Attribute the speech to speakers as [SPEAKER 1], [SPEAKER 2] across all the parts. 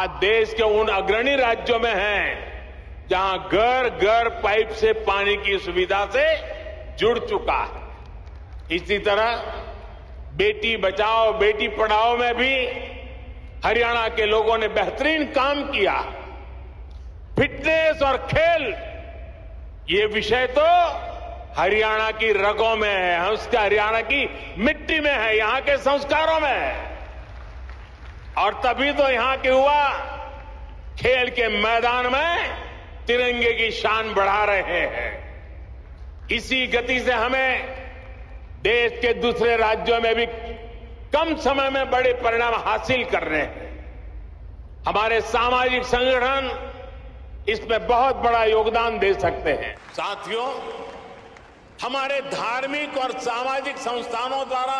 [SPEAKER 1] आज देश के उन अग्रणी राज्यों में हैं जहां घर घर पाइप से पानी की सुविधा से जुड़ चुका है। इसी तरह बेटी बचाओ बेटी पढ़ाओ में भी हरियाणा के लोगों ने बेहतरीन काम किया। फिटनेस और खेल ये विषय तो हरियाणा की रगों में है, उसका हरियाणा की मिट्टी में है, यहां के संस्कारों में है। और तभी तो यहां के युवा खेल के मैदान में तिरंगे की शान बढ़ा रहे हैं। इसी गति से हमें देश के दूसरे राज्यों में भी कम समय में बड़े परिणाम हासिल कर रहे हैं। हमारे सामाजिक संगठन इसमें बहुत बड़ा योगदान दे सकते हैं। साथियों, हमारे धार्मिक और सामाजिक संस्थानों द्वारा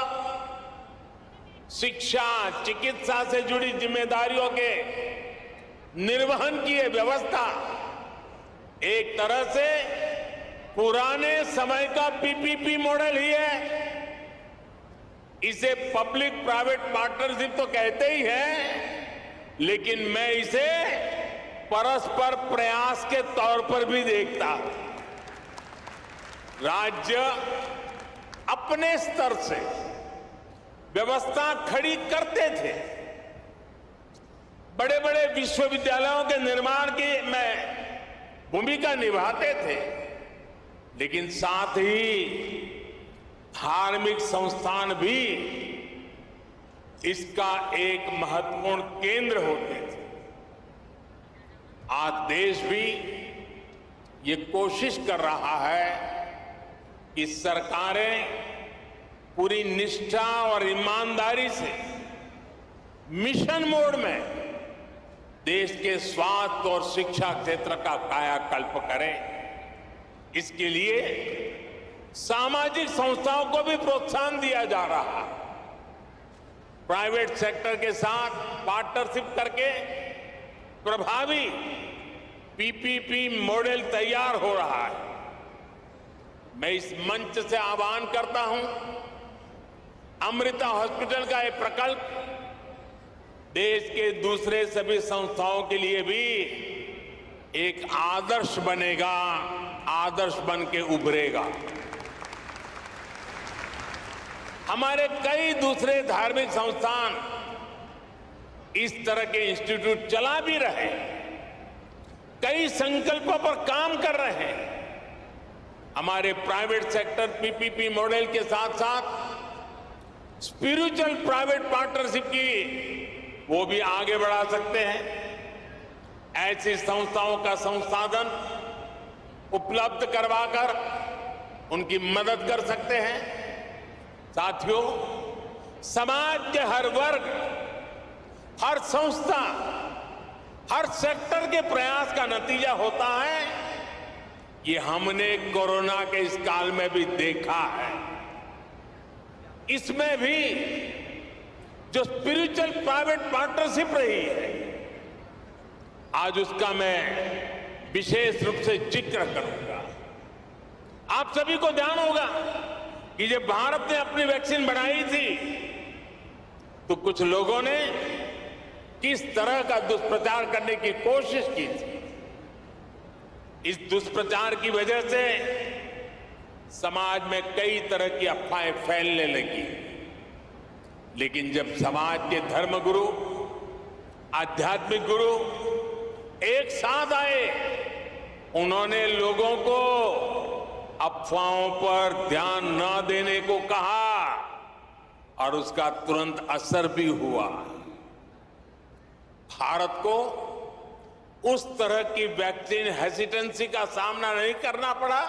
[SPEAKER 1] शिक्षा चिकित्सा से जुड़ी जिम्मेदारियों के निर्वहन की यह व्यवस्था एक तरह से पुराने समय का पीपीपी मॉडल ही है। इसे पब्लिक प्राइवेट पार्टनरशिप तो कहते ही हैं, लेकिन मैं इसे परस्पर प्रयास के तौर पर भी देखता हूं। राज्य अपने स्तर से व्यवस्था खड़ी करते थे, बड़े बड़े विश्वविद्यालयों के निर्माण की में भूमिका निभाते थे, लेकिन साथ ही धार्मिक संस्थान भी इसका एक महत्वपूर्ण केंद्र होते थे। आज देश भी ये कोशिश कर रहा है कि सरकारें पूरी निष्ठा और ईमानदारी से मिशन मोड में देश के स्वास्थ्य और शिक्षा क्षेत्र का कायाकल्प करें। इसके लिए सामाजिक संस्थाओं को भी प्रोत्साहन दिया जा रहा है। प्राइवेट सेक्टर के साथ पार्टनरशिप करके प्रभावी पीपीपी मॉडल तैयार हो रहा है। मैं इस मंच से आह्वान करता हूं, अमृता हॉस्पिटल का यह प्रकल्प देश के दूसरे सभी संस्थाओं के लिए भी एक आदर्श बनेगा, आदर्श बन के उभरेगा। हमारे कई दूसरे धार्मिक संस्थान इस तरह के इंस्टीट्यूट चला भी रहे, कई संकल्पों पर काम कर रहे हैं। हमारे प्राइवेट सेक्टर पीपीपी मॉडल के साथ साथ स्पिरिचुअल प्राइवेट पार्टनरशिप की वो भी आगे बढ़ा सकते हैं। ऐसी संस्थाओं का संसाधन उपलब्ध करवाकर उनकी मदद कर सकते हैं। साथियों, समाज के हर वर्ग, हर संस्था, हर सेक्टर के प्रयास का नतीजा होता है। ये हमने कोरोना के इस काल में भी देखा है। इसमें भी जो स्पिरिचुअल प्राइवेट पार्टनरशिप रही है, आज उसका मैं विशेष रूप से जिक्र करूंगा। आप सभी को ध्यान होगा कि जब भारत ने अपनी वैक्सीन बनाई थी तो कुछ लोगों ने किस तरह का दुष्प्रचार करने की कोशिश की थी। इस दुष्प्रचार की वजह से समाज में कई तरह की अफवाहें फैलने लगी। लेकिन जब समाज के धर्मगुरु, आध्यात्मिक गुरु एक साथ आए, उन्होंने लोगों को अफवाहों पर ध्यान न देने को कहा और उसका तुरंत असर भी हुआ। भारत को उस तरह की वैक्सीन हेसिटेंसी का सामना नहीं करना पड़ा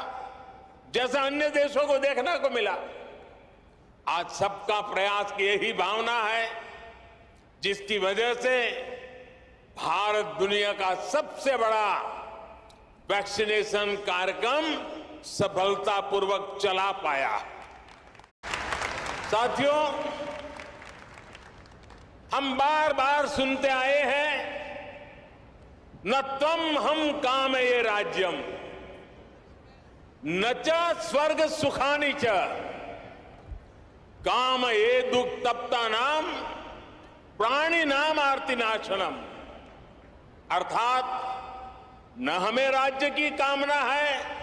[SPEAKER 1] जैसा अन्य देशों को देखने को मिला। आज सबका प्रयास की यही भावना है जिसकी वजह से भारत दुनिया का सबसे बड़ा वैक्सीनेशन कार्यक्रम सफलतापूर्वक चला पाया। साथियों, हम बार बार सुनते आए हैं, न त्वम हम कामये राज्यम न च स्वर्ग सुखानि च कामये दुख तप्ता नाम प्राणी नाम आर्ति नाशनम। अर्थात न हमें राज्य की कामना है,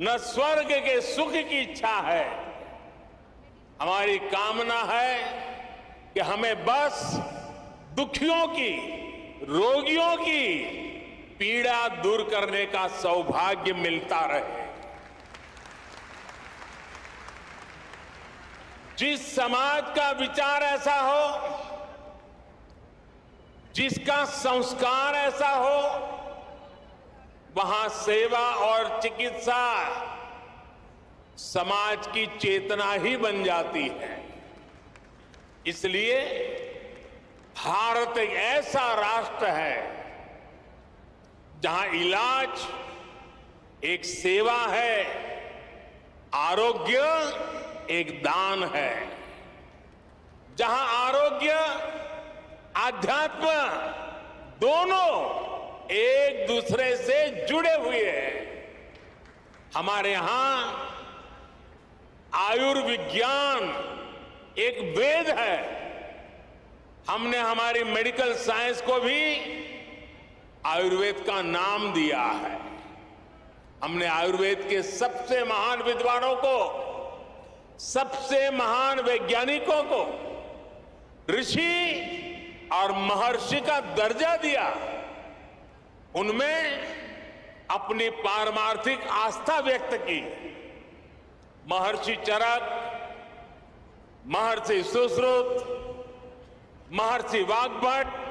[SPEAKER 1] न स्वर्ग के सुख की इच्छा है। हमारी कामना है कि हमें बस दुखियों की, रोगियों की पीड़ा दूर करने का सौभाग्य मिलता रहे। जिस समाज का विचार ऐसा हो, जिसका संस्कार ऐसा हो, वहां सेवा और चिकित्सा समाज की चेतना ही बन जाती है। इसलिए भारत एक ऐसा राष्ट्र है जहां इलाज एक सेवा है, आरोग्य एक दान है। जहां आरोग्य, आध्यात्म दोनों एक दूसरे से जुड़े हुए हैं। हमारे यहां आयुर्विज्ञान एक वेद है। हमने हमारी मेडिकल साइंस को भी आयुर्वेद का नाम दिया है। हमने आयुर्वेद के सबसे महान विद्वानों को, सबसे महान वैज्ञानिकों को ऋषि और महर्षि का दर्जा दिया। उनमें अपनी पारमार्थिक आस्था व्यक्त की। महर्षि चरक, महर्षि सुश्रुत, महर्षि वाग्भट,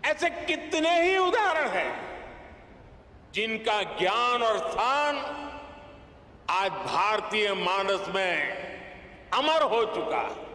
[SPEAKER 1] ऐसे कितने ही उदाहरण हैं जिनका ज्ञान और स्थान आज भारतीय मानस में अमर हो चुका है।